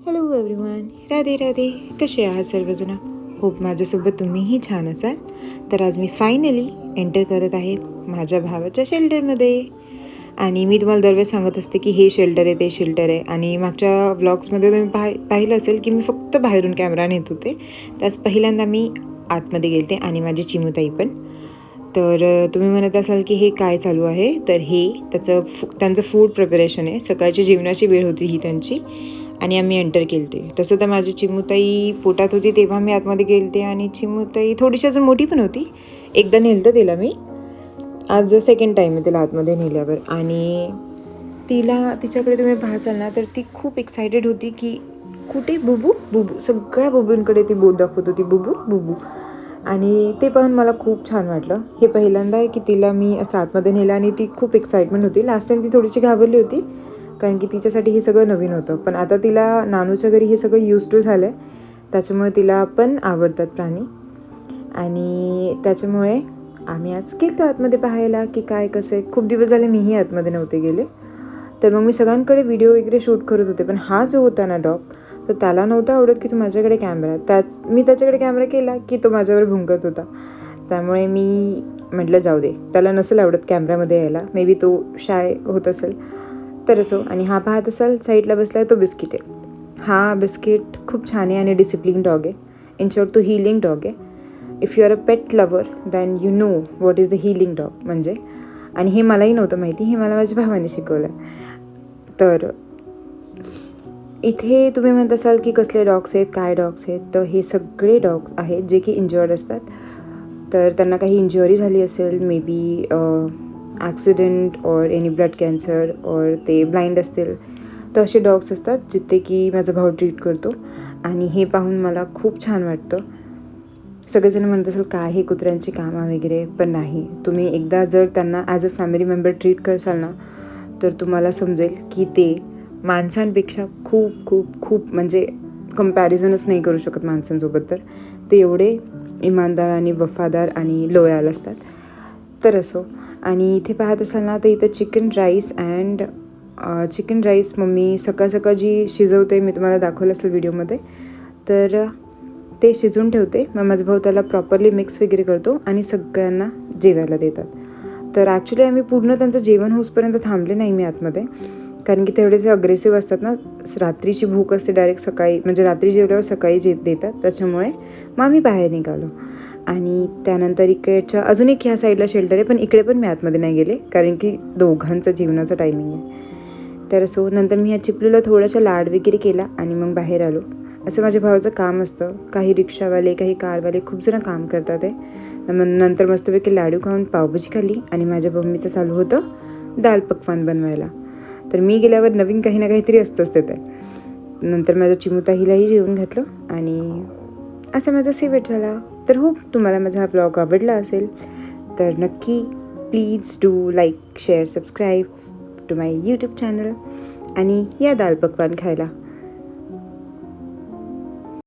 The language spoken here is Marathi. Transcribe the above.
Hello everyone, Radhe Radhe. कसे आहात सर्वजण? होप माझ्यासोबत तुम्हीही छान असाल. तर आज मी फायनली एंटर करत आहे माझ्या भावाच्या शेल्टरमध्ये. आणि मी तुम्हाला दरवेळेस सांगत असते की हे शेल्टर आहे, ते शेल्टर आहे. आणि मागच्या व्लॉग्समध्ये तुम्ही पाहिलं असेल की मी फक्त बाहेरून कॅमेरा नेत होते. त्याच पहिल्यांदा मी आतमध्ये गेलते आणि माझी चिमुताई पण. तर तुम्ही म्हणत असाल की हे काय चालू आहे? तर हे त्यांचं फूड प्रिपरेशन आहे. सकाळची जेवणाची वेळ होती ही त्यांची आणि आम्ही एंटर केलते. तसं तर माझी चिमुताई पोटात होती तेव्हा मी आतमध्ये गेलते आणि चिमुताई थोडीशी अजून मोठी पण होती. एकदा नेलतं तिला मी. आज सेकंड टाईम आहे तिला आतमध्ये नेल्यावर. आणि तिच्याकडे तुम्ही पाहाल ना तर ती खूप एक्सायटेड होती की कुठे बुबू बुबू, सगळ्या बुबूंकडे ती बोट दाखवत होती, बुबू बुबू. आणि ते पाहून मला खूप छान वाटलं. हे पहिल्यांदा आहे की तिला मी असं आतमध्ये नेलं आणि ती खूप एक्साइटमेंट होती. लास्ट टाईम ती थोडीशी घाबरली होती कारण की तिच्यासाठी हे सगळं नवीन होतं. पण आता तिला नानूच्या घरी हे सगळं यूज टू झालं आहे, त्याच्यामुळे तिला पण आवडतात प्राणी. आणि त्याच्यामुळे आम्ही आज गेलो आतमध्ये पाहायला की काय कसं आहे. खूप दिवस झाले मीही आतमध्ये नव्हते गेले. तर मग मी सगळ्यांकडे व्हिडिओ वगैरे शूट करत होते. पण हा जो होता ना डॉग, तर त्याला नव्हतं आवडत की तू माझ्याकडे कॅमेरा. मी त्याच्याकडे कॅमेरा केला की तो माझ्यावर भुंकत होता. त्यामुळे मी म्हटलं जाऊ दे, त्याला नसेल आवडत कॅमेरामध्ये यायला. मे बी तो शाय होत असेल तर असो. आणि हा पाहत असाल साईडला बसला आहे, तो बिस्किट आहे. हा बिस्किट खूप छान आहे आणि डिसिप्लिन डॉग आहे. इन शॉर्ट तो हीलिंग डॉग आहे. If you are a pet lover than you know what is the healing dog म्हणजे. आणि हे मलाही नव्हतं माहिती, हे मला माझ्या भावाने शिकवलं. तर इथे तुम्ही म्हणत असाल की कसले डॉग्स आहेत, काय डॉग्स आहेत, तर हे सगळे डॉग्स आहेत जे की इंज्युअर्ड असतात. तर त्यांना काही इंज्युअरी झाली असेल, may be accident or any blood cancer or ते ब्लाइंड असतील, तर असे डॉग्स असतात जिथे की माझा भाऊ ट्रीट करतो. आणि हे पाहून मला खूप छान वाटतं. सगळेजण म्हणत असेल काय हे कुत्र्यांची कामं वगैरे, पण नाही. तुम्ही एकदा जर त्यांना as a family member treat करसाल ना, तर तुम्हाला समजेल की ते माणसांपेक्षा खूप खूप खूप म्हणजे कंपॅरिझनच नाही करू शकत माणसांसोबत. तर ते एवढे इमानदार आणि वफादार आणि लोयाल असतात. तर असो. आणि इथे पाहत असाल ना तर इथं चिकन राईस मम्मी सकाळ सकाळ जी शिजवते, मी तुम्हाला दाखवलं असेल व्हिडिओमध्ये, तर ते शिजवून ठेवते. मग माझा भाऊ त्याला प्रॉपरली मिक्स वगैरे करतो आणि सगळ्यांना जेवायला देतात. तर ॲक्च्युली आम्ही पूर्ण त्यांचं जेवण होईपर्यंत थांबले नाही मी आतमध्ये, कारण की तेवढे ते अग्रेसिव्ह असतात ना. रात्रीची भूक असते डायरेक्ट सकाळी, म्हणजे रात्री जेवल्यावर सकाळी देतात. त्याच्यामुळे मग आम्ही बाहेर निघालो. आणि त्यानंतर इकडच्या अजून एक ह्या साईडला शेल्टर आहे, पण इकडे पण मी आतमध्ये नाही गेले कारण की दोघांचं जेवणाचं टायमिंग आहे. तर असो. नंतर मी ह्या चिपलूला थोडासा लाड वगैरे केला आणि मग बाहेर आलो. असं माझ्या भावाचं काम असतं. काही रिक्षावाले, काही कारवाले खूप जण काम करतात आहे. मग नंतर मस्तपैकी लाडू खाऊन पावभाजी खाल्ली आणि माझ्या मम्मीचं चालू होतं दाल पकवान बनवायला. तर मी गेल्यावर नवीन काही ना काहीतरी असतंच तिथे. नंतर माझ्या चिमुताईलाही जेवून घातलं आणि असा माझा सेवेट झाला. तर होप तुम्हाला माझा हा ब्लॉग आवडला असेल. तर नक्की please do like, share, subscribe to my YouTube channel आणि या दाल पकवान खायला.